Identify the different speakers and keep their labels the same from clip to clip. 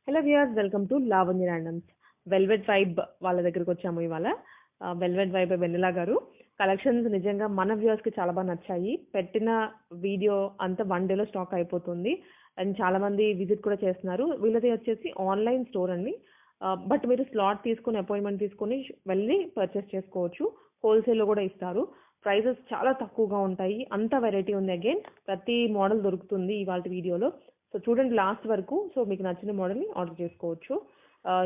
Speaker 1: Hello viewers, welcome to Lavanya randoms. Velvet vibe వాళ్ళ దగ్గరకు వచ్చాము ఇవాళ. వెల్వెట్ వైబ్ వెన్నెలా గారు కలెక్షన్స్ నిజంగా మన వ్యూయర్స్ కి చాలా బాగా నచ్చాయి. పెట్టిన వీడియో అంతా 1 డేలో స్టాక్ అయిపోతుంది అండ్ చాలా మంది విజిట్ కూడా చేస్తున్నారు. వీళ్ళది వచ్చేసి ఆన్లైన్ స్టోర్ అండి. బట్ మీరు స్లాట్ తీసుకుని అపాయింట్మెంట్ తీసుకుని వెళ్ళి పర్చేస్ చేసుకోవచ్చు. హోల్సేల్లో కూడా ఇస్తారు. ప్రైజెస్ చాలా తక్కువగా ఉంటాయి. అంత వెరైటీ ఉంది. అగైన్ ప్రతి మోడల్ దొరుకుతుంది ఇవాళ వీడియోలో. సో చూడండి లాస్ట్ వరకు. సో మీకు నచ్చిన మోడల్ని ఆర్డర్ చేసుకోవచ్చు.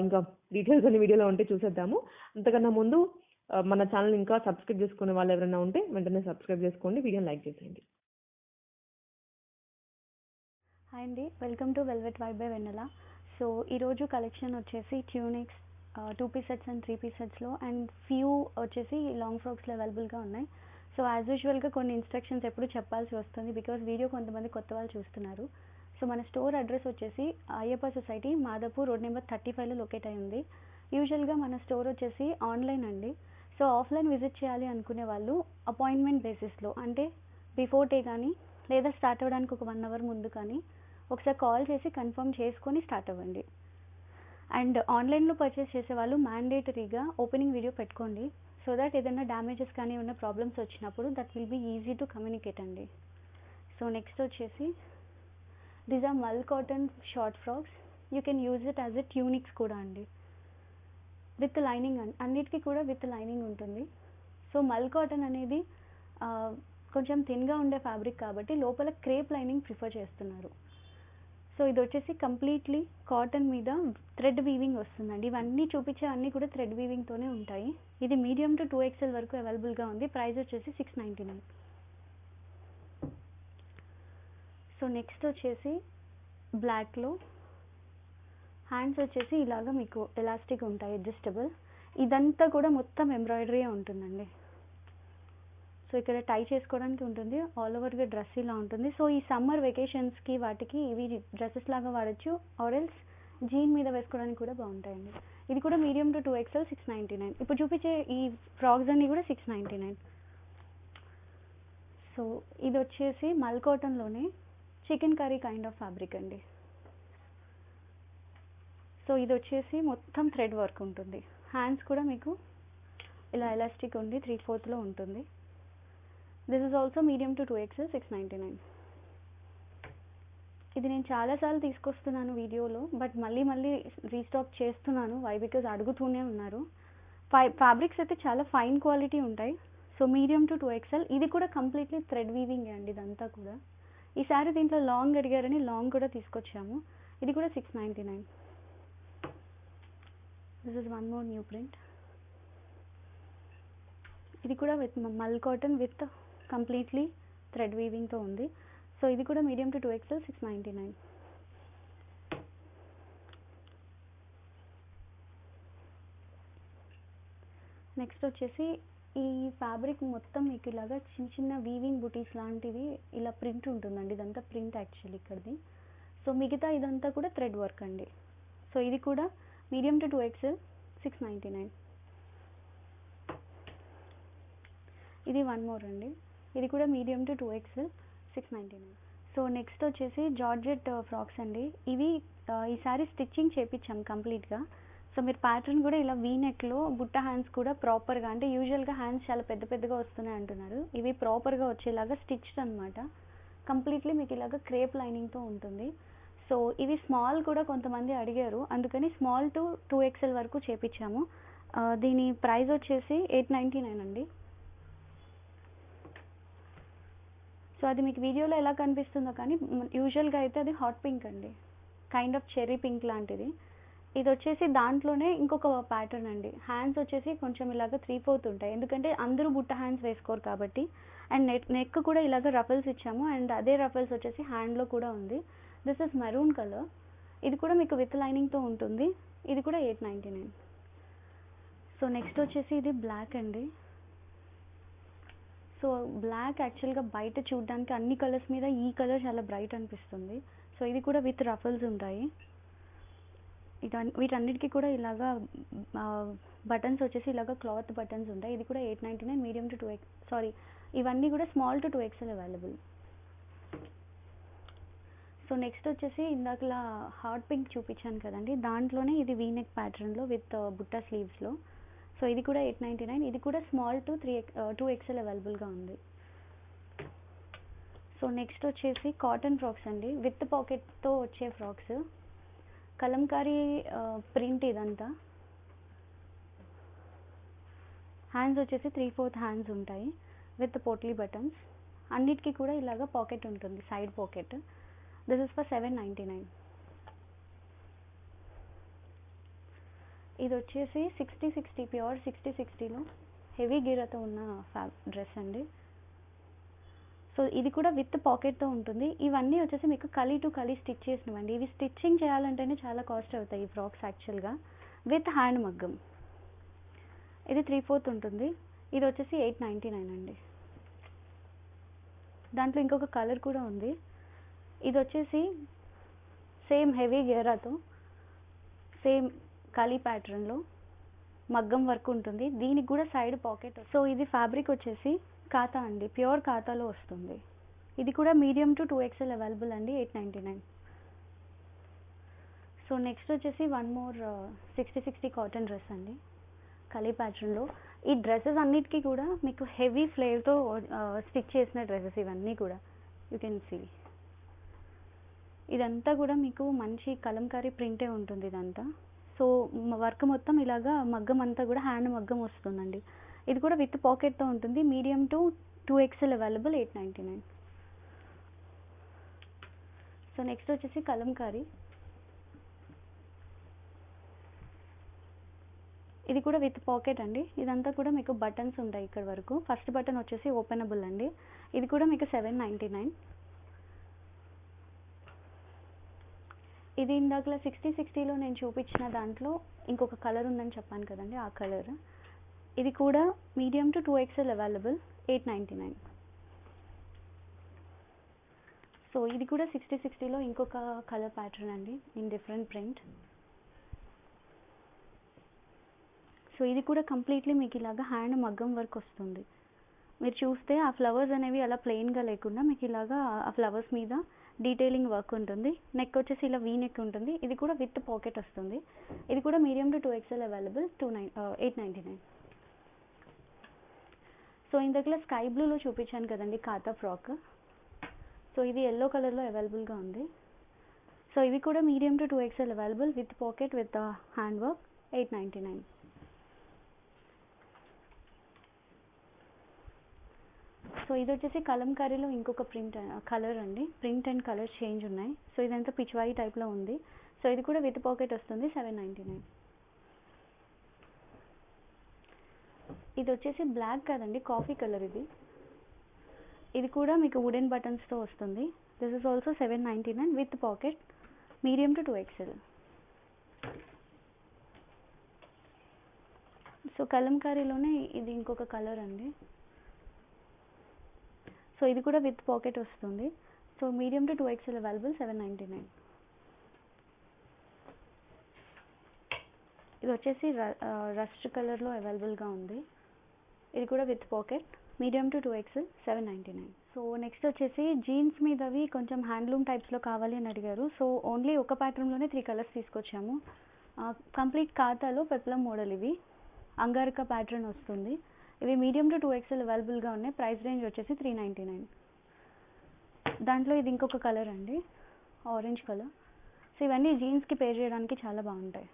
Speaker 1: ఇంకా డీటెయిల్స్ అన్ని వీడియోలో ఉంటే చూసేద్దాము. అంతకన్నా ముందు మన ఛానల్ ఇంకా సబ్స్క్రైబ్ చేసుకునే వాళ్ళు ఎవరైనా ఉంటే వెంటనే సబ్స్క్రైబ్ చేసుకోండి, వీడియోని లైక్ చేసేయండి.
Speaker 2: హాయ్ అండి, welcome to velvet vibe by Vennela. So ఈరోజు కలెక్షన్ వచ్చేసి tunics 2 piece sets and 3 piece సెట్స్లో అండ్ ఫ్యూ వచ్చేసి లాంగ్ ఫ్రాక్స్లో అవైలబుల్గా ఉన్నాయి. సో యాజ్ యూజువల్గా కొన్ని ఇన్స్ట్రక్షన్స్ ఎప్పుడు చెప్పాల్సి వస్తుంది బికాస్ వీడియో కొంతమంది కొత్త వాళ్ళు చూస్తున్నారు. సో మన స్టోర్ అడ్రస్ వచ్చేసి Ayyappa society, Madhapur, road number 35లో లొకేట్ అయి ఉంది. యూజువల్గా మన స్టోర్ వచ్చేసి ఆన్లైన్ అండి. సో ఆఫ్లైన్ విజిట్ చేయాలి అనుకునే వాళ్ళు అపాయింట్మెంట్ బేసిస్లో, అంటే బిఫోర్ డే కానీ లేదా స్టార్ట్ అవ్వడానికి ఒక 1 అవర్ ముందు కానీ ఒకసారి కాల్ చేసి కన్ఫర్మ్ చేసుకొని స్టార్ట్ అవ్వండి. అండ్ ఆన్లైన్లో పర్చేస్ చేసే వాళ్ళు మ్యాండేటరీగా ఓపెనింగ్ వీడియో పెట్టుకోండి. సో దట్ ఏదైనా డ్యామేజెస్ కానీ ఉన్న ప్రాబ్లమ్స్ వచ్చినప్పుడు that will be easy to communicate అండి. సో నెక్స్ట్ వచ్చేసి these are mul cotton short frocks. You can use it as a tunics కూడా అండి, విత్ లైనింగ్. అన్నిటికీ కూడా విత్ లైనింగ్ ఉంటుంది. సో మల్ కాటన్ అనేది కొంచెం థిన్గా ఉండే ఫ్యాబ్రిక్ కాబట్టి లోపల క్రేప్ లైనింగ్ ప్రిఫర్ చేస్తున్నారు. సో ఇది వచ్చేసి కంప్లీట్లీ కాటన్ మీద థ్రెడ్ వీవింగ్ వస్తుందండి. ఇవన్నీ చూపించే అన్నీ కూడా థ్రెడ్ వీవింగ్తోనే ఉంటాయి. ఇది మీడియం టు 2XL వరకు అవైలబుల్గా ఉంది. ప్రైస్ వచ్చేసి 699. సో నెక్స్ట్ వచ్చేసి బ్లాక్లో హ్యాండ్స్ వచ్చేసి ఇలాగ మీకు ఎలాస్టిక్ ఉంటాయి, అడ్జస్టబుల్. ఇదంతా కూడా మొత్తం ఎంబ్రాయిడరీ ఉంటుందండి. సో ఇక్కడ టై చేసుకోవడానికి ఉంటుంది. ఆల్ ఓవర్గా డ్రెస్ ఇలా ఉంటుంది. సో ఈ సమ్మర్ వెకేషన్స్కి వాటికి ఇవి డ్రెస్సెస్ లాగా వాడచ్చు, ఆరెల్స్ జీన్ మీద వేసుకోవడానికి కూడా బాగుంటాయండి. ఇది కూడా మీడియం టు 2XL 699. ఇప్పుడు చూపించే ఈ ఫ్రాక్స్ అన్నీ కూడా 699. సో ఇది వచ్చేసి మల్ కాటన్లోనే chikankari kind of fabric అండి. సో ఇది వచ్చేసి మొత్తం థ్రెడ్ వర్క్ ఉంటుంది. హ్యాండ్స్ కూడా మీకు ఇలా ఎలాస్టిక్ ఉండి 3/4లో ఉంటుంది. This is also medium to 2XL 699. ఇది నేను చాలాసార్లు తీసుకొస్తున్నాను వీడియోలో, బట్ మళ్ళీ రీస్టాక్ చేస్తున్నాను. వై? బికాజ్ అడుగుతూనే ఉన్నారు. ఫ్యాబ్రిక్స్ అయితే చాలా ఫైన్ క్వాలిటీ ఉంటాయి. So medium to 2XL. ఇది కూడా కంప్లీట్లీ థ్రెడ్ వీవింగ్ అండి ఇదంతా కూడా. ఈసారి దీంట్లో లాంగ్ అడిగారని లాంగ్ కూడా తీసుకొచ్చాము. ఇది కూడా 699. This is one more new print. ఇది కూడా విత్ మల్ కాటన్ విత్ కంప్లీట్లీ థ్రెడ్ వీవింగ్తో ఉంది. సో ఇది కూడా మీడియం టు 2XL 699. నెక్స్ట్ వచ్చేసి ఈ ఫ్యాబ్రిక్ మొత్తం మీకు ఇలాగా చిన్న వీవింగ్ బుటీస్ లాంటివి ఇలా ప్రింట్ ఉంటుందండి. ఇదంతా ప్రింట్ యాక్చువల్లీ ఇక్కడిది. సో మిగతా ఇదంతా కూడా థ్రెడ్ వర్క్ అండి. సో ఇది కూడా మీడియం టు 2XL 699. ఇది వన్ మోర్ అండి. ఇది కూడా medium to 2XL 699. So next వచ్చేసి జార్జెట్ ఫ్రాక్స్ అండి. ఇవి ఈసారి స్టిచ్చింగ్ చేయించాం కంప్లీట్గా. సో మీరు ప్యాటర్న్ కూడా ఇలా వీ నెక్లో బుట్ట హ్యాండ్స్ కూడా ప్రాపర్గా, అంటే యూజువల్గా హ్యాండ్స్ చాలా పెద్దగా వస్తున్నాయి అంటున్నారు. ఇవి ప్రాపర్గా వచ్చేలాగా స్టిచ్డ్ అనమాట. కంప్లీట్లీ మీకు ఇలాగ క్రేప్ లైనింగ్తో ఉంటుంది. సో ఇవి స్మాల్ కూడా కొంతమంది అడిగారు, అందుకని స్మాల్ టు 2XL వరకు చేపించాము. దీని ప్రైస్ వచ్చేసి 899 అండి. సో అది మీకు వీడియోలో ఎలా కనిపిస్తుందో కానీ యూజువల్గా అయితే అది హాట్ పింక్ అండి, కైండ్ ఆఫ్ చెర్రీ పింక్ లాంటిది. ఇది వచ్చేసి దాంట్లోనే ఇంకొక ప్యాటర్న్ అండి. హ్యాండ్స్ వచ్చేసి కొంచెం ఇలాగ 3/4 ఉంటాయి, ఎందుకంటే అందరూ బుట్ట హ్యాండ్స్ వేసుకోరు కాబట్టి. అండ్ నెక్ కూడా ఇలాగ రఫల్స్ ఇచ్చాము. అండ్ అదే రఫల్స్ వచ్చేసి హ్యాండ్లో కూడా ఉంది. This is maroon colour. ఇది కూడా మీకు విత్ లైనింగ్తో ఉంటుంది. ఇది కూడా 899. సో నెక్స్ట్ వచ్చేసి ఇది బ్లాక్ అండి. సో బ్లాక్ యాక్చువల్గా బయట చూడడానికి అన్ని కలర్స్ మీద ఈ కలర్ చాలా బ్రైట్ అనిపిస్తుంది. సో ఇది కూడా విత్ రఫల్స్ ఉంటాయి. వీటన్నిటికీ కూడా ఇలాగా బటన్స్ వచ్చేసి ఇలాగా క్లాత్ బటన్స్ ఉంటాయి. ఇది కూడా 899. మీడియం టు 2XL, ఇవన్నీ కూడా small to 2XL available. So next వచ్చేసి ఇందాకలా హాట్ పింక్ చూపించాను కదండి, దాంట్లోనే ఇది వీనెక్ ప్యాటర్న్లో విత్ బుట్టా స్లీవ్స్లో. సో ఇది కూడా 899. ఇది కూడా స్మాల్ టు 2XL అవైలబుల్గా ఉంది. సో నెక్స్ట్ వచ్చేసి కాటన్ ఫ్రాక్స్ అండి, విత్ పాకెట్తో వచ్చే ఫ్రాక్స్. కలంకారీ ప్రింట్ ఇదంతా. హ్యాండ్స్ వచ్చేసి 3/4 హ్యాండ్స్ ఉంటాయి విత్ పోట్లీ బటన్స్. అన్నిటికీ కూడా ఇలాగ పాకెట్ ఉంటుంది, side pocket. This is for 799. ఇది వచ్చేసి 60/60 ప్యూర్ 60/60లో హెవీ గీరతో ఉన్న డ్రెస్ అండి. సో ఇది కూడా విత్ పాకెట్తో ఉంటుంది. ఇవన్నీ వచ్చేసి మీకు కలీ టు కలీ స్టిచ్ చేసినవండి. ఇవి స్టిచ్చింగ్ చేయాలంటేనే చాలా కాస్ట్ అవుతాయి ఈ ఫ్రాక్స్ యాక్చువల్గా, విత్ హ్యాండ్ మగ్గం. ఇది 3/4 ఉంటుంది. ఇది వచ్చేసి 899 అండి. దాంట్లో ఇంకొక కలర్ కూడా ఉంది. ఇది వచ్చేసి సేమ్ హెవీ గేరాతో సేమ్ కలీ ప్యాటర్న్లో మగ్గం వర్క్ ఉంటుంది. దీనికి కూడా సైడ్ పాకెట్. సో ఇది ఫ్యాబ్రిక్ వచ్చేసి కాతా అండి, ప్యూర్ కాతాలో వస్తుంది. ఇది కూడా మీడియం టు 2XL అవైలబుల్ అండి, 899. సో నెక్స్ట్ వచ్చేసి వన్ మోర్ 60/60 కాటన్ డ్రెస్ అండి, కలీ ప్యాటర్న్లో. ఈ డ్రెస్సెస్ అన్నిటికీ కూడా మీకు హెవీ ఫ్లేర్తో స్టిచ్ చేసిన డ్రెస్సెస్ ఇవన్నీ కూడా. యూ కెన్ సీ ఇదంతా కూడా మీకు మంచి కలంకారీ ప్రింటే ఉంటుంది ఇదంతా. సో వర్క్ మొత్తం ఇలాగా మగ్గం అంతా కూడా హ్యాండ్ మగ్గం వస్తుందండి. ఇది కూడా విత్ పాకెట్తో ఉంటుంది, medium to 2XL available, 899. So next వచ్చేసి కలంకారీ. ఇది కూడా విత్ పాకెట్ అండి. ఇదంతా కూడా మీకు బటన్స్ ఉంటాయి ఇక్కడ వరకు. ఫస్ట్ బటన్ వచ్చేసి ఓపెనబుల్ అండి. ఇది కూడా మీకు 799. ఇది ఇందాకలా 60/60లో నేను చూపించిన దాంట్లో ఇంకొక కలర్ ఉందని చెప్పాను కదండి, ఆ కలర్. ఇది కూడా medium to 2XL available, 899. So ఇది కూడా 60/60లో ఇంకొక కలర్ ప్యాటర్న్ అండి, ఇన్ డిఫరెంట్ ప్రింట్. సో ఇది కూడా కంప్లీట్లీ మీకు ఇలాగా హ్యాండ్ మగ్గం వర్క్ వస్తుంది. మీరు చూస్తే ఆ ఫ్లవర్స్ అనేవి అలా ప్లెయిన్గా లేకుండా మీకు ఇలాగా ఆ ఫ్లవర్స్ మీద డీటెయిలింగ్ వర్క్ ఉంటుంది. నెక్ వచ్చేసి ఇలా వీ నెక్ ఉంటుంది. ఇది కూడా విత్ పాకెట్ వస్తుంది. ఇది కూడా medium to 2XL available, 899. So ఇందులో స్కై బ్లూలో చూపించాను కదండి కాతా ఫ్రాక్. సో ఇది ఎల్లో కలర్లో అవైలబుల్గా ఉంది. సో ఇవి కూడా medium to 2XL available with pocket with hand work, 899. So ఇది వచ్చేసి కలంకారీలో ఇంకొక ప్రింట్ కలర్ అండి, ప్రింట్ అండ్ కలర్ చేంజ్ ఉన్నాయి. సో ఇదంతా పిచ్వాయి టైప్లో ఉంది. సో ఇది కూడా విత్ పాకెట్ వస్తుంది, 799. ఇది వచ్చేసి బ్లాక్ కాదండి, కాఫీ కలర్. ఇది కూడా మీకు వుడెన్ బటన్స్తో వస్తుంది. This is also 799 with pocket, medium to 2XL. So కలంకారీలోనే ఇది ఇంకొక కలర్ అండి. సో ఇది కూడా విత్ పాకెట్ వస్తుంది. So medium to 2XL available, 799. ఇది వచ్చేసి రస్ట్ కలర్లో అవైలబుల్గా ఉంది. ఇది కూడా with pocket, medium to 2XL, 799. So next వచ్చేసి జీన్స్ మీదవి కొంచెం హ్యాండ్లూమ్ టైప్స్లో కావాలి అని అడిగారు. సో ఓన్లీ ఒక ప్యాటర్న్లోనే 3 కలర్స్ తీసుకొచ్చాము. కంప్లీట్ ఖాతాలో పెప్లం మోడల్. ఇవి అంగారికా ప్యాటర్న్ వస్తుంది. ఇవి మీడియం టు 2XL అవైలబుల్గా ఉన్నాయి. ప్రైస్ రేంజ్ వచ్చేసి 399. దాంట్లో ఇది ఇంకొక కలర్ అండి, ఆరెంజ్ కలర్. సో ఇవన్నీ జీన్స్కి పేర్ చేయడానికి చాలా బాగుంటాయి.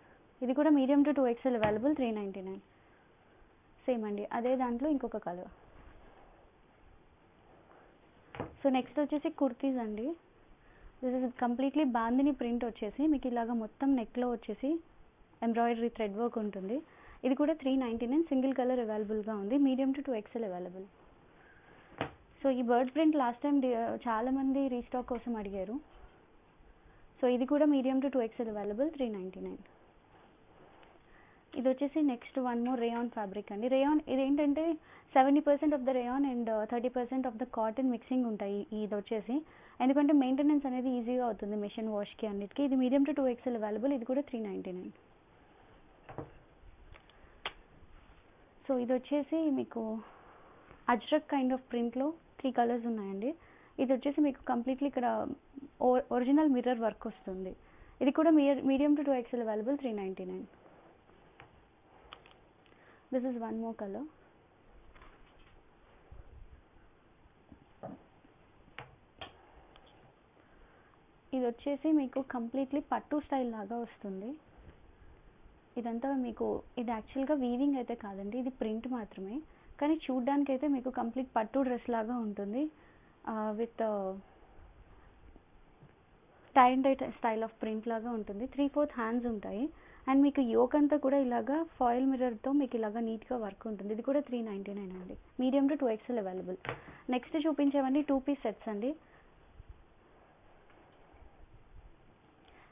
Speaker 2: ఇది కూడా medium to 2XL available, 399. Same అండి, అదే దాంట్లో ఇంకొక కలర్. సో నెక్స్ట్ వచ్చేసి కుర్తీస్ అండి. This is completely bandhani print వచ్చేసి మీకు ఇలాగా మొత్తం నెక్లో వచ్చేసి ఎంబ్రాయిడరీ థ్రెడ్ వర్క్ ఉంటుంది. ఇది కూడా 399, సింగిల్ కలర్ అవైలబుల్గా ఉంది, medium to 2XL available. So ఈ బర్డ్ ప్రింట్ లాస్ట్ టైం చాలామంది రీస్టాక్ కోసం అడిగారు. సో ఇది కూడా మీడియం టు 2XL అవైలబుల్, 399. ఇది వచ్చేసి next one more rayon fabric అండి. రేయాన్ ఇదేంటంటే 70% of the rayon and 30% of the cotton mixing ఉంటాయి. ఇది వచ్చేసి ఎందుకంటే మెయింటెనెన్స్ అనేది ఈజీగా అవుతుంది మిషన్ వాష్కి అన్నిటికీ. ఇది మీడియం టు 2XL అవైలబుల్. ఇది కూడా 399. సో ఇది వచ్చేసి మీకు అజ్రక్ కైండ్ ఆఫ్ ప్రింట్లో 3 కలర్స్ ఉన్నాయండి. ఇది వచ్చేసి మీకు కంప్లీట్లీ ఇక్కడ ఒరిజినల్ మిర్రర్ వర్క్ వస్తుంది. ఇది కూడా medium to 2XL available 399. This is one more colour. ఇది వచ్చేసి మీకు కంప్లీట్లీ పట్టు స్టైల్ లాగా వస్తుంది. ఇదంతా మీకు ఇది యాక్చువల్గా వీవింగ్ అయితే కాదండి, ఇది ప్రింట్ మాత్రమే. కానీ చూడ్డానికి అయితే మీకు కంప్లీట్ పట్టు డ్రెస్ లాగా ఉంటుంది with tie and dye style of print లాగా ఉంటుంది. 3/4 హ్యాండ్స్ ఉంటాయి అండ్ మీకు యోక్ అంతా కూడా ఇలాగా ఫాయిల్ మిర్రర్తో మీకు ఇలాగా నీట్గా వర్క్ ఉంటుంది. ఇది కూడా 399 అండి. Medium to 2XL available. Next చూపించేవన్నీ 2 పీస్ సెట్స్ అండి.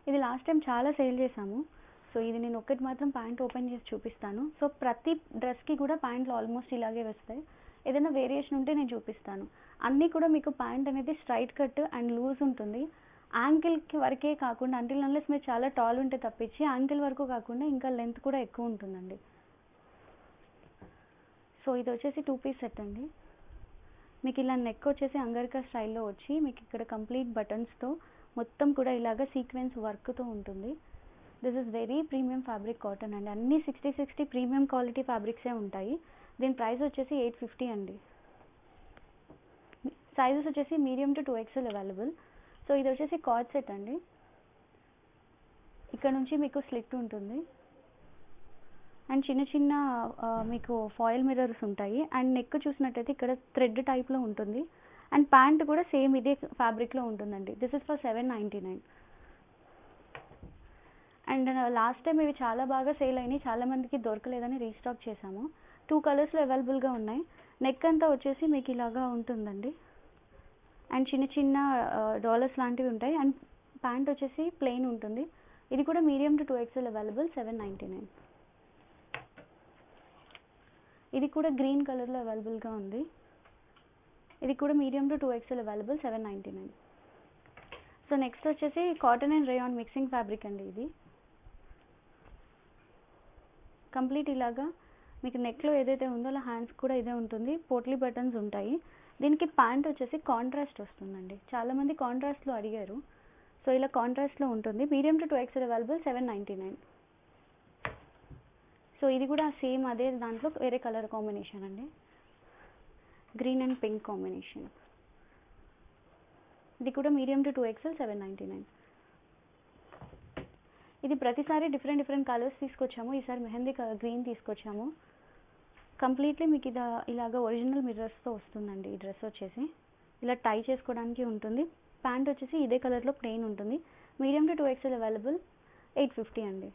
Speaker 2: ఇది లాస్ట్ టైం చాలా సేల్ చేసాము. సో ఇది నేను ఒక్కటి మాత్రం ప్యాంట్ ఓపెన్ చేసి చూపిస్తాను. సో ప్రతి డ్రెస్కి కూడా ప్యాంట్లు ఆల్మోస్ట్ ఇలాగే వస్తాయి. ఏదైనా వేరియేషన్ ఉంటే నేను చూపిస్తాను. అన్నీ కూడా మీకు ప్యాంట్ అనేది స్ట్రైట్ కట్ అండ్ లూజ్ ఉంటుంది. యాంకిల్కి వరకే కాకుండా అంటిల్ అన్లెస్ మీరు చాలా టాల్ ఉంటే తప్పించి యాంకిల్ వరకు కాకుండా ఇంకా లెంత్ కూడా ఎక్కువ ఉంటుందండి. సో ఇది వచ్చేసి 2 పీస్ సెట్ అండి. మీకు ఇలా నెక్ వచ్చేసి అంగర్కా స్టైల్లో వచ్చి మీకు ఇక్కడ కంప్లీట్ బటన్స్తో మొత్తం కూడా ఇలాగ సీక్వెన్స్ వర్క్తో ఉంటుంది. This is very premium fabric cotton అండి. అన్ని 60 ప్రీమియం క్వాలిటీ ఫ్యాబ్రిక్సే ఉంటాయి. దీని ప్రైస్ వచ్చేసి 850 అండి. సైజెస్ వచ్చేసి medium to 2XL available. So ఇది వచ్చేసి కార్డ్ సెట్ అండి. ఇక్కడ నుంచి మీకు స్లిట్ ఉంటుంది అండ్ చిన్న చిన్న మీకు ఫాయిల్ మిర్రర్స్ ఉంటాయి అండ్ నెక్ చూసినట్టయితే ఇక్కడ థ్రెడ్ టైప్లో ఉంటుంది అండ్ ప్యాంట్ కూడా సేమ్ ఇదే ఫ్యాబ్రిక్లో ఉంటుందండి. This is for 799. And last time ఇవి చాలా బాగా సేల్ అయినాయి, చాలామందికి దొరకలేదని రీస్టాక్ చేసాము. 2 కలర్స్లో అవైలబుల్గా ఉన్నాయి. నెక్ అంతా వచ్చేసి మీకు ఇలాగా ఉంటుందండి అండ్ చిన్న చిన్న డాలర్స్ లాంటివి ఉంటాయి అండ్ ప్యాంట్ వచ్చేసి ప్లెయిన్ ఉంటుంది. ఇది కూడా మీడియం టు 2XL అవైలబుల్ 799. ఇది కూడా గ్రీన్ కలర్లో అవైలబుల్గా ఉంది. ఇది కూడా medium to 2XL available 799. So next వచ్చేసి cotton and rayon mixing fabric అండి. ఇది కంప్లీట్ ఇలాగా మీకు నెక్లో ఏదైతే ఉందో అలా హ్యాండ్స్ కూడా ఇదే ఉంటుంది. పోట్లీ బటన్స్ ఉంటాయి. దీనికి ప్యాంట్ వచ్చేసి కాంట్రాస్ట్ వస్తుందండి. చాలామంది కాంట్రాస్ట్లో అడిగారు. సో ఇలా కాంట్రాస్ట్లో ఉంటుంది. Medium to 2XL available 799. So ఇది కూడా సేమ్ అదే దాంట్లో వేరే కలర్ కాంబినేషన్ అండి. Green and pink combination. ఇది కూడా మీడియం టు 2XL 799. ఇది ప్రతిసారి డిఫరెంట్ కలర్స్ తీసుకొచ్చాము. ఈసారి మెహందీ గ్రీన్ తీసుకొచ్చాము. కంప్లీట్లీ మీకు ఇలాగ ఒరిజినల్ మిర్రర్స్తో వస్తుందండి. ఈ డ్రెస్ వచ్చేసి ఇలా టై చేసుకోవడానికి ఉంటుంది. ప్యాంట్ వచ్చేసి ఇదే కలర్లో ప్లెయిన్ ఉంటుంది. మీడియం టు 2XL అవైలబుల్ 850 అండి.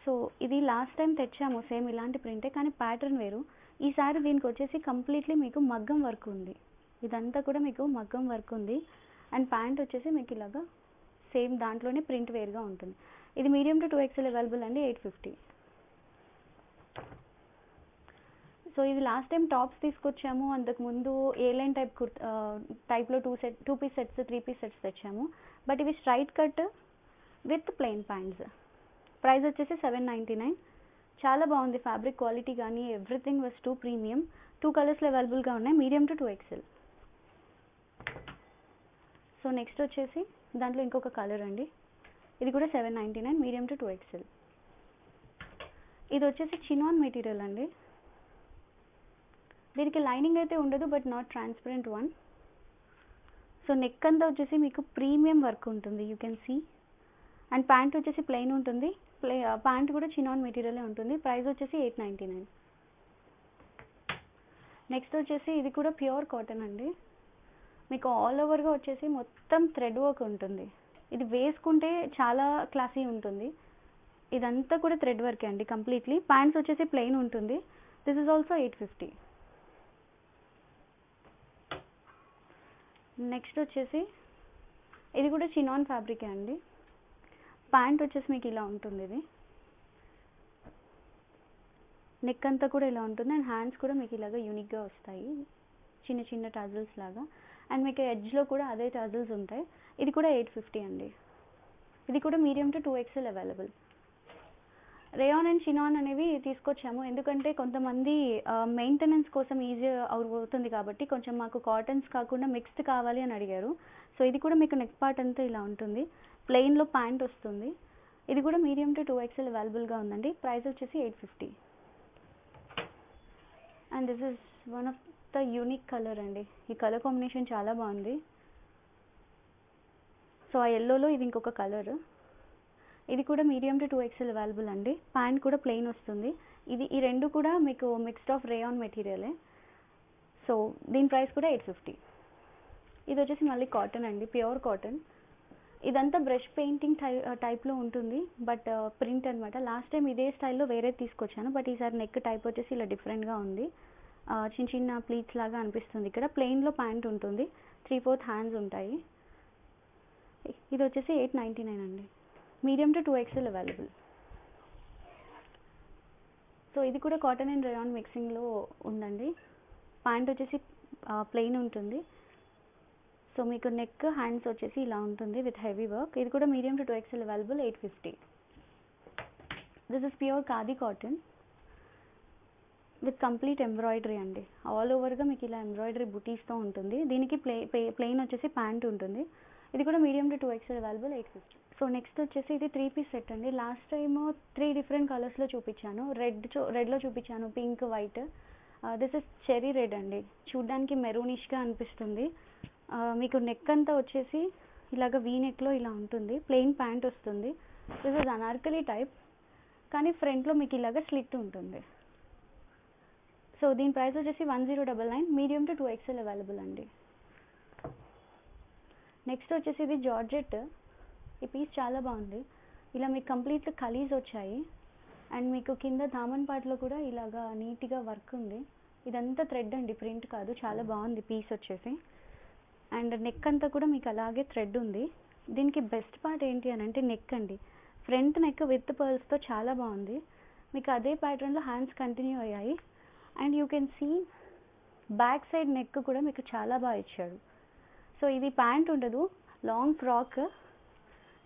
Speaker 2: సో ఇది లాస్ట్ టైం తెచ్చాము సేమ్ ఇలాంటి ప్రింటే, కానీ ప్యాటర్న్ వేరు. ఈసారి దీనికి వచ్చేసి కంప్లీట్లీ మీకు మగ్గం వర్క్ ఉంది. ఇదంతా కూడా మీకు మగ్గం వర్క్ ఉంది అండ్ ప్యాంట్ వచ్చేసి మీకు ఇలాగా సేమ్ దాంట్లోనే ప్రింట్ వేరుగా ఉంటుంది. ఇది మీడియం టు 2XL అవైలబుల్ అండి 850. సో ఇది లాస్ట్ టైం టాప్స్ తీసుకొచ్చాము. అంతకుముందు ఏ లైన్ టైప్లో 2 పీస్ సెట్స్ 3 పీస్ సెట్స్ తెచ్చాము. బట్ ఇవి straight cut with plain pants. Price వచ్చేసి 799. చాలా బాగుంది ఫ్యాబ్రిక్ క్వాలిటీ కానీ ఎవ్రీథింగ్ వాస్ టూ ప్రీమియం. 2 కలర్స్లో అవైలబుల్గా ఉన్నాయి. Medium to 2XL. So next వచ్చేసి దాంట్లో ఇంకొక కలర్ అండి. ఇది కూడా 799. Medium to 2XL. ఇది వచ్చేసి చినాన్ మెటీరియల్ అండి. దీనికి లైనింగ్ అయితే ఉండదు but not transparent one. So neck అంతా వచ్చేసి మీకు ప్రీమియం వర్క్ ఉంటుంది. You can see. And pant వచ్చేసి ప్లెయిన్ ఉంటుంది. ప్యాంట్ కూడా చినాన్ మెటీరియలే ఉంటుంది. ప్రైస్ వచ్చేసి 899. నెక్స్ట్ వచ్చేసి ఇది కూడా ప్యూర్ కాటన్ అండి. మీకు ఆల్ ఓవర్గా వచ్చేసి మొత్తం థ్రెడ్ వర్క్ ఉంటుంది. ఇది వేసుకుంటే చాలా క్లాసీ ఉంటుంది. ఇదంతా కూడా థ్రెడ్ వర్కే అండి కంప్లీట్లీ. ప్యాంట్స్ వచ్చేసి ప్లెయిన్ ఉంటుంది. This is also 850. నెక్స్ట్ వచ్చేసి ఇది కూడా చినాన్ ఫ్యాబ్రికే అండి. ప్యాంట్ వచ్చేసి మీకు ఇలా ఉంటుంది. ఇది నెక్ అంతా కూడా ఇలా ఉంటుంది అండ్ హ్యాండ్స్ కూడా మీకు ఇలాగా యూనిక్గా వస్తాయి, చిన్న చిన్న టజల్స్ లాగా. అండ్ మీకు ఎడ్జ్లో కూడా అదే టజల్స్ ఉంటాయి. ఇది కూడా 850 అండి. ఇది కూడా medium to 2XL available. Rayon and chinon అనేవి తీసుకొచ్చాము, ఎందుకంటే కొంతమంది మెయింటెనెన్స్ కోసం ఈజీ అవుతుంది కాబట్టి కొంచెం మాకు కాటన్స్ కాకుండా మిక్స్డ్ కావాలి అని అడిగారు. సో ఇది కూడా మీకు నెక్ పార్ట్ అంతా ఇలా ఉంటుంది, ప్లెయిన్లో ప్యాంట్ వస్తుంది. ఇది కూడా మీడియం టు 2XL అవైలబుల్గా ఉందండి. ప్రైస్ వచ్చేసి 850. And this is one of the unique colour అండి. ఈ కలర్ కాంబినేషన్ చాలా బాగుంది. సో ఆ ఎల్లోలో ఇది ఇంకొక కలర్. ఇది కూడా మీడియం టు 2XL అవైలబుల్ అండి. ప్యాంట్ కూడా ప్లెయిన్ వస్తుంది. ఈ రెండు కూడా మీకు మిక్స్డ్ ఆఫ్ రేయాన్ మెటీరియలే. సో దీని ప్రైస్ కూడా 850. ఇది వచ్చేసి మళ్ళీ కాటన్ అండి, ప్యూర్ కాటన్. ఇదంతా బ్రష్ పెయింటింగ్ టైప్లో ఉంటుంది, బట్ ప్రింట్ అనమాట. లాస్ట్ టైం ఇదే స్టైల్లో వేరే తీసుకొచ్చాను, బట్ ఈసారి నెక్ టైప్ వచ్చేసి ఇలా డిఫరెంట్గా ఉంది. చిన్న చిన్న ప్లీట్స్ లాగా అనిపిస్తుంది. ఇక్కడ ప్లెయిన్లో ప్యాంట్ ఉంటుంది, 3/4 హ్యాండ్స్ ఉంటాయి. ఇది వచ్చేసి 899 అండి. Medium to 2XL available. So ఇది కూడా కాటన్ అండ్ రేయాన్ మిక్సింగ్లో ఉందండి. ప్యాంట్ వచ్చేసి ప్లెయిన్ ఉంటుంది. సో మీకు నెక్ హ్యాండ్స్ వచ్చేసి ఇలా ఉంటుంది విత్ హెవీ వర్క్. ఇది కూడా medium to 2XL available, 850. This is pure khadi cotton with complete embroidery అండి. ఆల్ ఓవర్గా మీకు ఇలా ఎంబ్రాయిడరీ బుటీస్తో ఉంటుంది. దీనికి ప్లెయిన్ వచ్చేసి ప్యాంట్ ఉంటుంది. ఇది కూడా medium to 2XL available, 850. So next వచ్చేసి ఇది 3-piece సెట్ అండి. లాస్ట్ టైమ్ 3 డిఫరెంట్ కలర్స్లో చూపించాను. రెడ్లో చూపించాను, pink, white. This is cherry red అండి. చూడ్డానికి మెరూనిష్గా అనిపిస్తుంది. మీకు నెక్ అంతా వచ్చేసి ఇలాగ వీ నెక్లో ఇలా ఉంటుంది, ప్లెయిన్ ప్యాంట్ వస్తుంది. దిస్ ఇస్ అనార్కలి టైప్, కానీ ఫ్రంట్లో మీకు ఇలాగ స్లిట్ ఉంటుంది. సో దీని ప్రైస్ వచ్చేసి 1099, మీడియం టు 2XL అవైలబుల్ అండి. నెక్స్ట్ వచ్చేసి ఇది జార్జెట్. ఈ పీస్ చాలా బాగుంది. ఇలా మీకు కంప్లీట్ కలీస్ వచ్చాయి, అండ్ మీకు కింద దామన్ పార్ట్లో కూడా ఇలాగా నీట్గా వర్క్ ఉంది. ఇదంతా థ్రెడ్ అండి, ప్రింట్ కాదు. చాలా బాగుంది పీస్ వచ్చేసి. అండ్ నెక్ అంతా కూడా మీకు అలాగే థ్రెడ్ ఉంది. దీనికి బెస్ట్ పార్ట్ ఏంటి అని అంటే నెక్ అండి. ఫ్రంట్ నెక్ విత్ పర్ల్స్తో చాలా బాగుంది. మీకు అదే ప్యాటర్న్లో హ్యాండ్స్ కంటిన్యూ అయ్యాయి. And you can see back side neck కూడా మీకు చాలా బాగా ఇచ్చాడు. సో ఇది ప్యాంట్ ఉండదు, లాంగ్ ఫ్రాక్.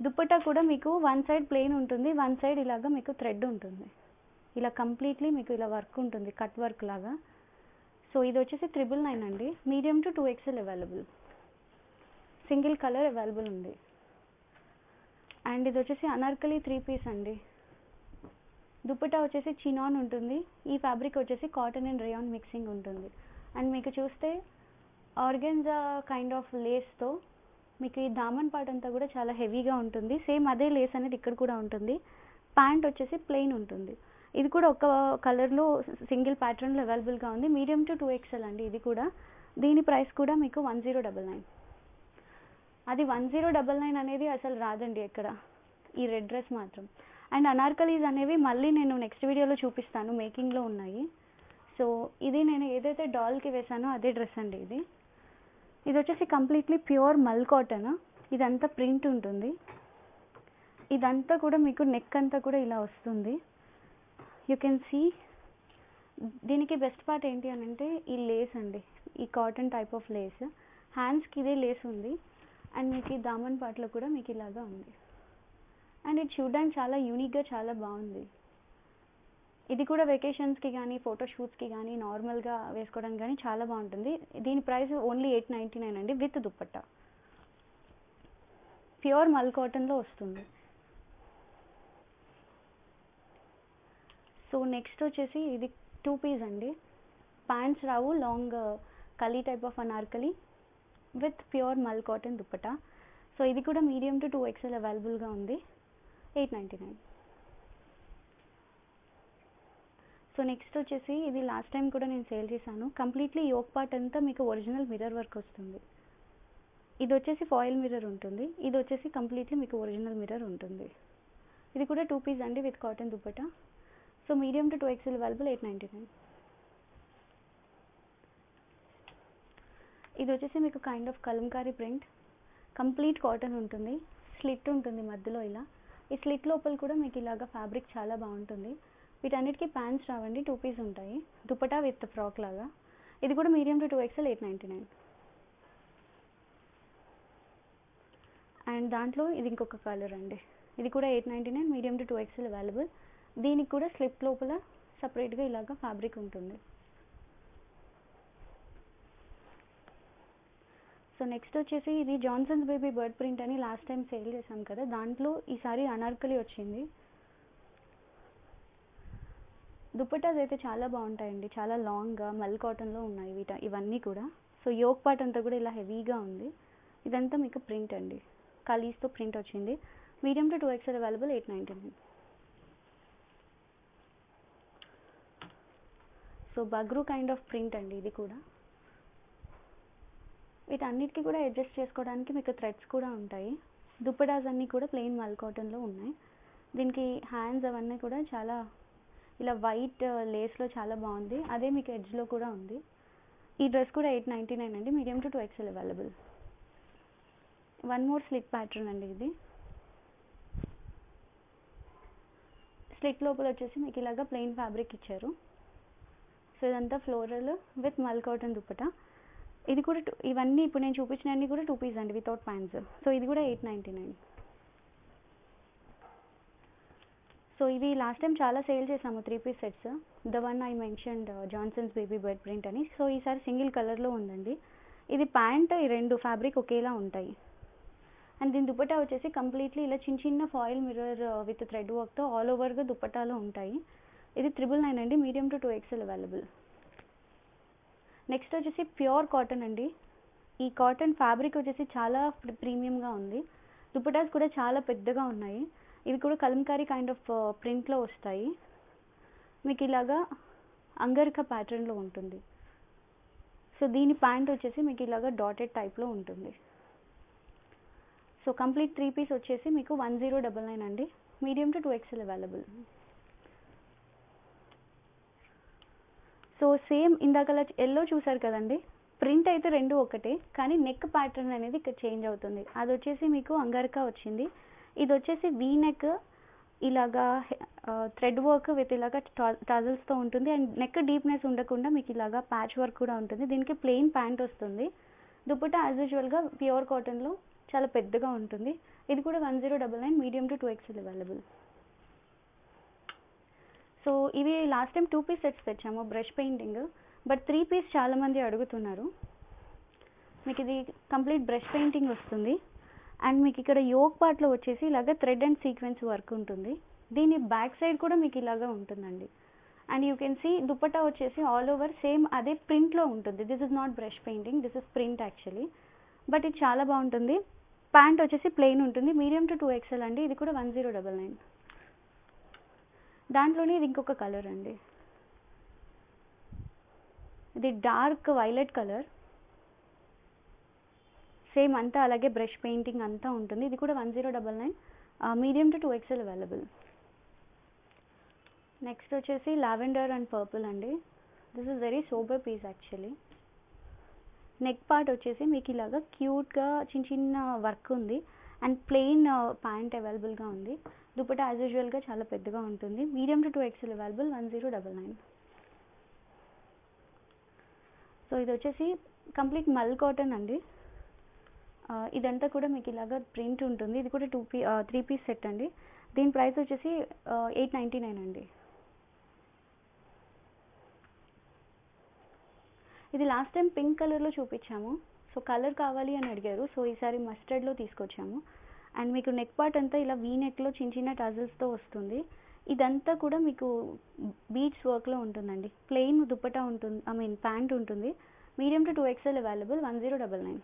Speaker 2: దుప్పట్టా కూడా మీకు వన్ సైడ్ ప్లెయిన్ ఉంటుంది, వన్ సైడ్ ఇలాగా మీకు థ్రెడ్ ఉంటుంది. ఇలా కంప్లీట్లీ మీకు ఇలా వర్క్ ఉంటుంది, కట్ వర్క్ లాగా. సో ఇది వచ్చేసి 999 అండి. Medium to 2XL available. Single colour available ఉంది. అండ్ ఇది వచ్చేసి అనార్కలి 3-piece అండి. దుప్పట్టా వచ్చేసి చినాన్ ఉంటుంది. ఈ ఫ్యాబ్రిక్ వచ్చేసి కాటన్ అండ్ రేయాన్ మిక్సింగ్ ఉంటుంది. అండ్ మీకు చూస్తే ఆర్గెన్జా కైండ్ ఆఫ్ లేస్తో మీకు ఈ దామన్ పార్ట్ అంతా కూడా చాలా హెవీగా ఉంటుంది. సేమ్ అదే లేస్ అనేది ఇక్కడ కూడా ఉంటుంది. ప్యాంట్ వచ్చేసి ప్లెయిన్ ఉంటుంది. ఇది కూడా ఒక కలర్లో సింగిల్ ప్యాటర్న్లో అవైలబుల్గా ఉంది. మీడియం టు 2XL అండి ఇది కూడా. దీని ప్రైస్ కూడా మీకు 1099. అది 1099 అనేది అసలు రాదండి ఎక్కడ, ఈ రెడ్ డ్రెస్ మాత్రం. అండ్ అనార్కలీస్ అనేవి మళ్ళీ నేను నెక్స్ట్ వీడియోలో చూపిస్తాను, మేకింగ్లో ఉన్నాయి. సో ఇది నేను ఏదైతే డాల్కి వేసానో అదే డ్రెస్ అండి ఇది. ఇది వచ్చేసి కంప్లీట్లీ ప్యూర్ మల్ కాటన్. ఇదంతా ప్రింట్ ఉంటుంది. ఇదంతా కూడా మీకు నెక్ అంతా కూడా ఇలా వస్తుంది. You can see. దీనికి బెస్ట్ పార్ట్ ఏంటి అని అంటే ఈ లేస్ అండి, ఈ కాటన్ టైప్ ఆఫ్ లేస్. హ్యాండ్స్కి ఇదే లేస్ ఉంది. అండ్ మీకు ఈ దామన్ పార్ట్లో కూడా మీకు ఇలాగా ఉంది. అండ్ ఇది చూడడానికి చాలా యూనిక్గా చాలా బాగుంది. ఇది కూడా వెకేషన్స్కి కానీ ఫోటోషూట్స్కి కానీ నార్మల్గా వేసుకోవడానికి కానీ చాలా బాగుంటుంది. దీని ప్రైస్ ఓన్లీ 899 అండి విత్ దుప్పట్టా. ప్యూర్ మల్ కాటన్లో వస్తుంది. సో నెక్స్ట్ వచ్చేసి ఇది 2-piece అండి. ప్యాంట్స్ రావు, లాంగ్ కలీ type of anarkali with pure mul cotton dupatta. So ఇది కూడా మీడియం టు 2XL అవైలబుల్గా ఉంది, 899. సో నెక్స్ట్ వచ్చేసి ఇది లాస్ట్ టైం కూడా నేను సేల్ చేశాను. కంప్లీట్లీ యోక్ పార్ట్ అంతా మీకు ఒరిజినల్ మిర్రర్ వర్క్ వస్తుంది. ఇది వచ్చేసి ఫాయిల్ మిర్రర్ ఉంటుంది. ఇది వచ్చేసి కంప్లీట్లీ మీకు ఒరిజినల్ మిర్రర్ ఉంటుంది. ఇది కూడా 2-piece అండి with cotton dupatta. So medium to 2XL available, 899. ఇది వచ్చేసి మీకు kind of Kalamkari print, complete cotton ఉంటుంది. స్లిట్ ఉంటుంది మధ్యలో ఇలా. ఈ స్లిట్ లోపల కూడా మీకు ఇలాగా ఫ్యాబ్రిక్ చాలా బాగుంటుంది. వీటన్నిటికీ ప్యాంట్స్ రావండి, 2-piece ఉంటాయి. దుపట్టా విత్ ఫ్రాక్ లాగా. ఇది కూడా మీడియం టు 2XL, 899. అండ్ దాంట్లో ఇది ఇంకొక కలర్ అండి. ఇది కూడా 899, మీడియం టు 2XL అవైలబుల్. దీనికి కూడా స్లిప్ లోపల సపరేట్గా ఇలాగా ఫ్యాబ్రిక్ ఉంటుంది. సో నెక్స్ట్ వచ్చేసి ఇది జాన్సన్స్ బేబీ బర్డ్ ప్రింట్ అని లాస్ట్ టైం సేల్ చేసాం కదా, దాంట్లో ఈసారి అనార్కలి వచ్చింది. దుపట్టాస్ అయితే చాలా బాగుంటాయండి, చాలా లాంగ్గా మల్ కాటన్లో ఉన్నాయి ఇవన్నీ కూడా. సో యోక్ పార్ట్ అంతా కూడా ఇలా హెవీగా ఉంది. ఇదంతా మీకు ప్రింట్ అండి, కలీస్తో ప్రింట్ వచ్చింది. Medium to 2XL available 899. So Bagru kind of print అండి ఇది కూడా. వీటన్నిటికీ కూడా అడ్జస్ట్ చేసుకోవడానికి మీకు థ్రెడ్స్ కూడా ఉంటాయి. దుపటాస్ అన్నీ కూడా ప్లెయిన్ మల్ కాటన్లో ఉన్నాయి. దీనికి హ్యాండ్స్ అవన్నీ కూడా చాలా ఇలా వైట్ లేస్లో చాలా బాగుంది. అదే మీకు ఎడ్జ్లో కూడా ఉంది. ఈ డ్రెస్ కూడా 899 అండి, medium to 2XL available. One more slit pattern అండి ఇది. స్లిట్ లోపల వచ్చేసి మీకు ఇలాగా ప్లెయిన్ ఫ్యాబ్రిక్ ఇచ్చారు. సో ఇదంతా ఫ్లోరల్ విత్ మల్ కాటన్ దుపట్టా. ఇది కూడా ఇవన్నీ ఇప్పుడు నేను చూపించినవన్నీ కూడా 2 పీస్ అండి వితౌట్ ప్యాంట్స్. సో ఇది కూడా 899. సో ఇవి లాస్ట్ టైం చాలా సేల్ చేసాము 3 piece sets. The one I mentioned Johnson's baby bird print అని. సో ఈసారి సింగిల్ కలర్లో ఉందండి. ఇది ప్యాంట్, ఈ రెండు ఫ్యాబ్రిక్ ఒకేలా ఉంటాయి. అండ్ దీని దుపట్టా వచ్చేసి కంప్లీట్లీ ఇలా చిన్న చిన్న ఫాయిల్ మిర్రర్ విత్ థ్రెడ్ వర్క్తో ఆల్ ఓవర్గా దుపట్టాలో ఉంటాయి. ఇది 999 అండి, medium to 2XL available. Next వచ్చేసి ప్యూర్ కాటన్ అండి. ఈ కాటన్ ఫ్యాబ్రిక్ వచ్చేసి చాలా ప్రీమియంగా ఉంది. దుపటాస్ కూడా చాలా పెద్దగా ఉన్నాయి. ఇవి కూడా కలంకారీ కైండ్ ఆఫ్ ప్రింట్లో వస్తాయి. మీకు ఇలాగా అంగర్కా ప్యాటర్న్లో ఉంటుంది. సో దీని ప్యాంట్ వచ్చేసి మీకు ఇలాగా డాటెడ్ టైప్లో ఉంటుంది. సో కంప్లీట్ 3 పీస్ వచ్చేసి మీకు 1099 అండి, medium to 2XL available. So same ఇందాక ఎల్లో చూసారు కదండి, ప్రింట్ అయితే రెండు ఒకటే, కానీ నెక్ ప్యాటర్న్ అనేది ఇక్కడ చేంజ్ అవుతుంది. అది వచ్చేసి మీకు అంగర్కా వచ్చింది. ఇది వచ్చేసి వీ నెక్, ఇలాగా థ్రెడ్ వర్క్ విత్ ఇలాగా టజల్స్తో ఉంటుంది. అండ్ నెక్ డీప్నెస్ ఉండకుండా మీకు ఇలాగా ప్యాచ్ వర్క్ కూడా ఉంటుంది. దీనికి ప్లెయిన్ ప్యాంట్ వస్తుంది. దుపట్టా యాజ్ యూజువల్గా ప్యూర్ కాటన్లో చాలా పెద్దగా ఉంటుంది. ఇది కూడా 1099, medium to 2XL available. So ఇవి లాస్ట్ టైం 2 పీస్ సెట్స్ తెచ్చాము బ్రష్ పెయింటింగ్, బట్ 3 పీస్ చాలామంది అడుగుతున్నారు. మీకు ఇది కంప్లీట్ బ్రష్ పెయింటింగ్ వస్తుంది. అండ్ మీకు ఇక్కడ యోక్ పార్ట్లో వచ్చేసి ఇలాగ థ్రెడ్ అండ్ సీక్వెన్స్ వర్క్ ఉంటుంది. దీని బ్యాక్ సైడ్ కూడా మీకు ఇలాగా ఉంటుందండి. And you can see dupatta వచ్చేసి ఆల్ ఓవర్ సేమ్ అదే ప్రింట్లో ఉంటుంది. This is not brush painting, this is print actually. But ఇది చాలా బాగుంటుంది. ప్యాంట్ వచ్చేసి ప్లెయిన్ ఉంటుంది, మీడియం టు 2XL అండి. ఇది కూడా 1099. దాంట్లోనే ఇది ఇంకొక కలర్ అండి, ఇది డార్క్ వైలెట్ కలర్. సేమ్ అంతా అలాగే బ్రష్ పెయింటింగ్ అంతా ఉంటుంది. ఇది కూడా 1099, medium to 2XL available. Next వచ్చేసి లావెండర్ అండ్ పర్పుల్ అండి. This is very sober piece actually. Neck part వచ్చేసి మీకు ఇలాగా క్యూట్గా చిన్న చిన్న వర్క్ ఉంది. అండ్ ప్లెయిన్ ప్యాంట్ అవైలబుల్గా ఉంది. దుపట్టా యాజ్ యూజువల్గా చాలా పెద్దగా ఉంటుంది. Medium to 2XL available, 1099. So ఇది వచ్చేసి కంప్లీట్ మల్ కాటన్ అండి. ఇదంతా కూడా మీకు ఇలాగా ప్రింట్ ఉంటుంది. ఇది కూడా 3 పీస్ సెట్ అండి. దీని ప్రైస్ వచ్చేసి 899 అండి. ఇది లాస్ట్ టైం పింక్ కలర్లో చూపించాము. సో కలర్ కావాలి అని అడిగారు, సో ఈసారి మస్టర్డ్లో తీసుకొచ్చాము. అండ్ మీకు నెక్ పార్ట్ అంతా ఇలా వీ నెక్లో చిన్న చిన్న టజల్స్తో వస్తుంది. ఇదంతా కూడా మీకు బీడ్స్ వర్క్లో ఉంటుందండి. ప్లెయిన్ దుపట్టా ఉంటుంది, ప్యాంట్ ఉంటుంది. Medium to 2XL available, 1099.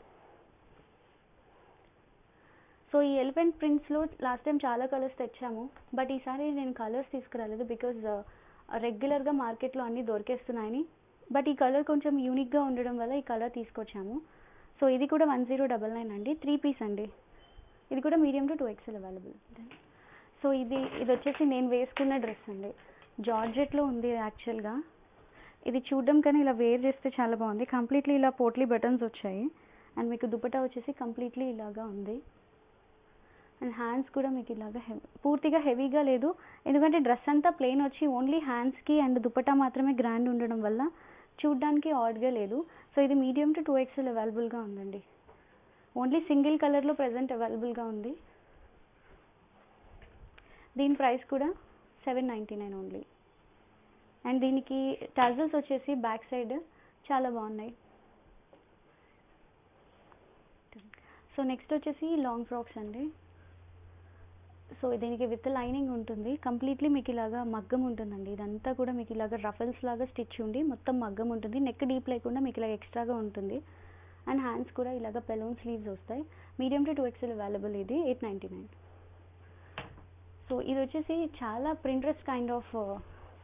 Speaker 2: So ఈ ఎలిఫెంట్ ప్రింట్స్లో లాస్ట్ టైం చాలా కలర్స్ తెచ్చాము, బట్ ఈసారి నేను కలర్స్ తీసుకురాలేదు బికాజ్ రెగ్యులర్గా మార్కెట్లో అన్నీ దొరికేస్తున్నాయని. బట్ ఈ కలర్ కొంచెం యూనిక్గా ఉండడం వల్ల ఈ కలర్ తీసుకొచ్చాము. సో ఇది కూడా 1099 అండి, 3 పీస్ అండి. ఇది కూడా medium to 2XL available. So ఇది వచ్చేసి నేను వేసుకున్న డ్రెస్ అండి, జార్జెట్లో ఉంది యాక్చువల్గా. ఇది చూడడం కానీ ఇలా వేర్ చేస్తే చాలా బాగుంది. కంప్లీట్లీ ఇలా పోట్లీ బటన్స్ వచ్చాయి. అండ్ మీకు దుపట్టా వచ్చేసి కంప్లీట్లీ ఇలాగా ఉంది. అండ్ హ్యాండ్స్ కూడా మీకు ఇలాగా పూర్తిగా హెవీగా లేదు, ఎందుకంటే డ్రెస్ అంతా ప్లెయిన్ వచ్చి ఓన్లీ హ్యాండ్స్కి అండ్ దుపట్టా మాత్రమే గ్రాండ్ ఉండడం వల్ల చూడ్డానికి ఆడ్గా లేదు. సో ఇది మీడియం టు 2XL అవైలబుల్గా ఉందండి. ఓన్లీ సింగిల్ కలర్లో ప్రజెంట్ అవైలబుల్గా ఉంది. దీని ప్రైస్ కూడా 799 ఓన్లీ. అండ్ దీనికి టజల్స్ వచ్చేసి బ్యాక్ సైడ్ చాలా బాగున్నాయి. సో నెక్స్ట్ వచ్చేసి లాంగ్ ఫ్రాక్స్ అండి. సో దీనికి విత్ లైనింగ్ ఉంటుంది, కంప్లీట్లీ మీకు ఇలాగా మగ్గం ఉంటుందండి. ఇదంతా కూడా మీకు ఇలాగ రఫల్స్ లాగా స్టిచ్ ఉండి మొత్తం మగ్గం ఉంటుంది. నెక్ డీప్ లేకుండా మీకు ఇలా ఎక్స్ట్రాగా ఉంటుంది. అండ్ హ్యాండ్స్ కూడా ఇలాగ పెలూన్ స్లీవ్స్ వస్తాయి. Medium to 2XL available. ఇది 899. సో ఇది వచ్చేసి చాలా printless kind of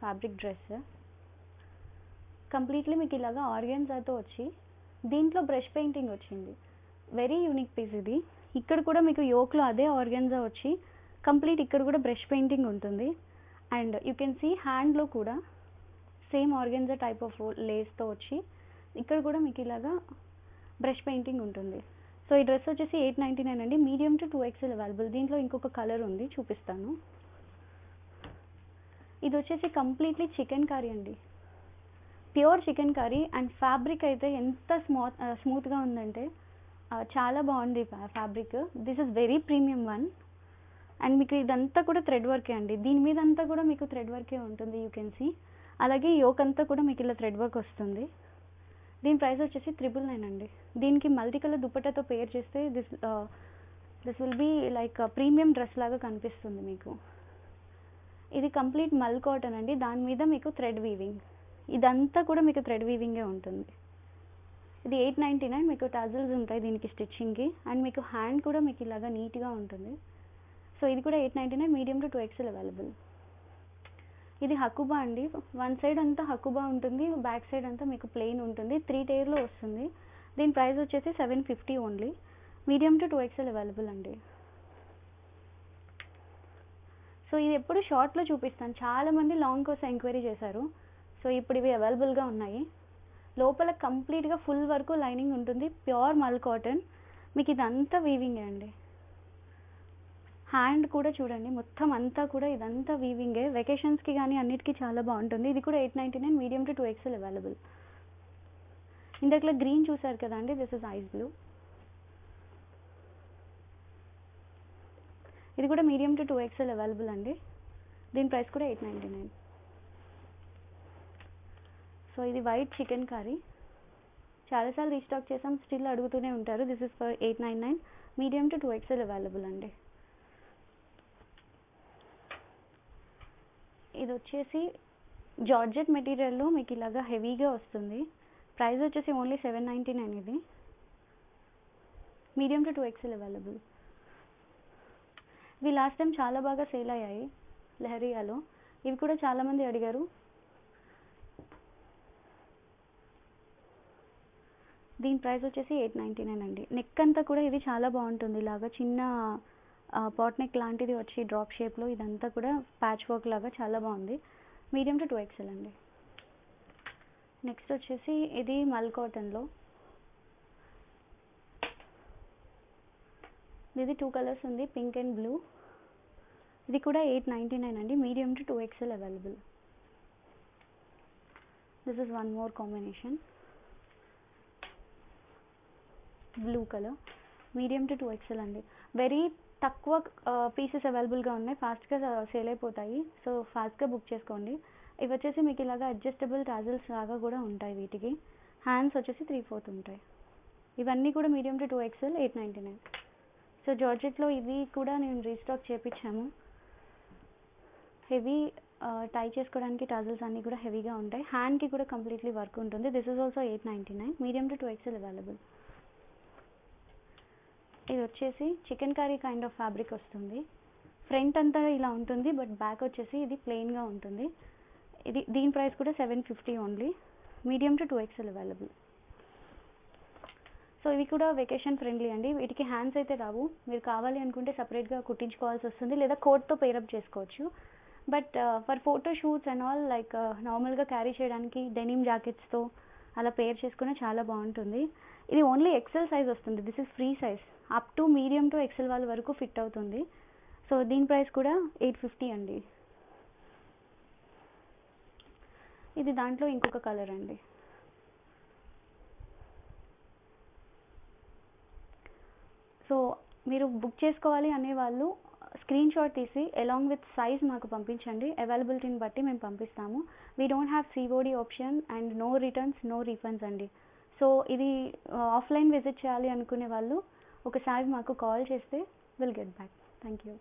Speaker 2: fabric dress. Completely మీకు ఇలాగా ఆర్గాన్జాతో వచ్చి దీంట్లో బ్రష్ పెయింటింగ్ వచ్చింది. వెరీ యూనిక్ పీస్ ఇది. ఇక్కడ కూడా మీకు యోక్లో అదే ఆర్గాన్జా వచ్చి కంప్లీట్ ఇక్కడ కూడా బ్రష్ పెయింటింగ్ ఉంటుంది. అండ్ యూ కెన్ సీ హ్యాండ్లో కూడా సేమ్ ఆర్గాన్జా టైప్ ఆఫ్ లేస్తో వచ్చి ఇక్కడ కూడా మీకు ఇలాగా బ్రష్ పెయింటింగ్ ఉంటుంది. సో ఈ డ్రెస్ వచ్చేసి 899 అండి. Medium to 2XL available. దీంట్లో ఇంకొక కలర్ ఉంది, చూపిస్తాను. ఇది వచ్చేసి కంప్లీట్లీ చికెన్ కర్రీ అండి, pure chicken curry. And fabric అయితే ఎంత స్మూత్గా ఉందంటే చాలా బాగుంది fabric. This is very premium one. And మీకు ఇదంతా కూడా థ్రెడ్ వర్కే అండి. దీని మీద అంతా కూడా మీకు థ్రెడ్ వర్కే ఉంటుంది, యూ కెన్ సీ. అలాగే యోక్ అంతా కూడా మీకు ఇలా థ్రెడ్ వర్క్ వస్తుంది. దీని ప్రైస్ వచ్చేసి 999 అండి. దీనికి మల్టీ కలర్ దుపట్టాతో పేర్ చేస్తే this will be like premium dress లాగా కనిపిస్తుంది మీకు. ఇది కంప్లీట్ మల్ కాటన్ అండి, దాని మీద మీకు థ్రెడ్ వీవింగ్. ఇదంతా కూడా మీకు థ్రెడ్ వీవింగే ఉంటుంది. ఇది 899. మీకు టజల్స్ ఉంటాయి దీనికి స్టిచ్చింగ్కి. అండ్ మీకు హ్యాండ్ కూడా మీకు ఇలాగా నీట్గా ఉంటుంది. సో ఇది కూడా 899. Medium to 2XL available. ఇది హకుబా అండి. వన్ సైడ్ అంతా హకుబా ఉంటుంది, బ్యాక్ సైడ్ అంతా మీకు ప్లెయిన్ ఉంటుంది. 3 టైర్లో వస్తుంది. దీని ప్రైస్ వచ్చేసి 750 only. Medium to 2XL available అండి. సో ఇది ఎప్పుడు షార్ట్లో చూపిస్తాను, చాలామంది లాంగ్ కోసం ఎంక్వైరీ చేశారు. సో ఇప్పుడు ఇవి అవైలబుల్గా ఉన్నాయి. లోపల కంప్లీట్గా ఫుల్ వరకు లైనింగ్ ఉంటుంది, ప్యూర్ మల్ కాటన్. మీకు ఇదంతా వీవింగే అండి. హ్యాండ్ కూడా చూడండి, మొత్తం అంతా కూడా ఇదంతా వీవింగే. వెకేషన్స్కి కానీ అన్నిటికీ చాలా బాగుంటుంది. ఇది కూడా 899. Medium to 2XL available. ఇందాకలా గ్రీన్ చూసారు కదా అండి, దిస్ ఇస్ ఐస్ బ్లూ. ఇది కూడా మీడియం టు 2XL అవైలబుల్ అండి. దీని ప్రైస్ కూడా 899. సో ఇది వైట్ చికెన్ కర్రీ, చాలాసార్లు రీస్టాక్ చేసాం, స్టిల్ అడుగుతూనే ఉంటారు. This is for 899. Medium to 2XL available అండి. ఇది వచ్చేసి జార్జెట్ మెటీరియల్లో మీకు ఇలాగా హెవీగా వస్తుంది. ప్రైస్ వచ్చేసి ఓన్లీ 799. ఇది మీడియం టు 2XL అవైలబుల్. ఇవి లాస్ట్ టైం చాలా బాగా సేల్ అయ్యాయి లెహరియాలో. ఇవి కూడా చాలామంది అడిగారు. దీని ప్రైస్ వచ్చేసి 899 అండి. నెక్ అంతా కూడా ఇది చాలా బాగుంటుంది, ఇలాగా చిన్న పాట్ నెక్ లాంటిది వచ్చి డ్రాప్ షేప్లో, ఇదంతా కూడా ప్యాచ్ వర్క్ లాగా చాలా బాగుంది. మీడియం టు 2XL అండి. నెక్స్ట్ వచ్చేసి ఇది మల్ కాటన్లో. ఇది 2 కలర్స్ ఉంది, పింక్ అండ్ బ్లూ. ఇది కూడా 899 అండి. Medium to 2XL available. This is one more combination, blue colour. Medium to 2XL అండి. వెరీ తక్కువ పీసెస్ అవైలబుల్గా ఉన్నాయి, ఫాస్ట్గా సేల్ అయిపోతాయి. సో ఫాస్ట్గా బుక్ చేసుకోండి. ఇవి వచ్చేసి మీకు ఇలాగా అడ్జస్టబుల్ టాజల్స్ లాగా కూడా ఉంటాయి. వీటికి హ్యాండ్స్ వచ్చేసి 3/4 ఉంటాయి. ఇవన్నీ కూడా మీడియం టు 2XL 899. సో జార్జెట్లో ఇవి కూడా నేను రీస్టాక్ చేయించాము. హెవీ టై చేసుకోవడానికి టాజల్స్ అన్నీ కూడా హెవీగా ఉంటాయి. హ్యాండ్కి కూడా కంప్లీట్లీ వర్క్ ఉంటుంది. This is also 899. Medium to 2XL available. ఇది వచ్చేసి chicken curry kind of fabric వస్తుంది. ఫ్రంట్ అంతా ఇలా ఉంటుంది, బట్ బ్యాక్ వచ్చేసి ఇది ప్లెయిన్గా ఉంటుంది. దీని ప్రైస్ కూడా 750 only. Medium to 2XL available. So ఇవి కూడా వెకేషన్ ఫ్రెండ్లీ అండి. వీటికి హ్యాండ్స్ అయితే రావు, మీరు కావాలి అనుకుంటే సపరేట్గా కుట్టించుకోవాల్సి వస్తుంది, లేదా కోట్తో పేరప్ చేసుకోవచ్చు. But for photo shoots and all, like నార్మల్గా క్యారీ చేయడానికి డెనిమ్ జాకెట్స్తో అలా పేర్ చేసుకునే చాలా బాగుంటుంది. ఇది ఓన్లీ XL సైజ్ వస్తుంది. This is free size. Up to medium to XL వాళ్ళ వరకు ఫిట్ అవుతుంది. సో దీని ప్రైస్ కూడా 850 అండి. ఇది దాంట్లో ఇంకొక కలర్ అండి. సో మీరు బుక్ చేసుకోవాలి అనే వాళ్ళు స్క్రీన్ షాట్ తీసి అలాంగ్ విత్ సైజ్ మాకు పంపించండి. అవైలబిలిటీని బట్టి మేము పంపిస్తాము. We don't have COD option and no returns, no refunds అండి. సో ఇది ఆఫ్లైన్ విజిట్ చేయాలి అనుకునే వాళ్ళు ఒకసారి మాకు కాల్ చేస్తే will get back. Thank you.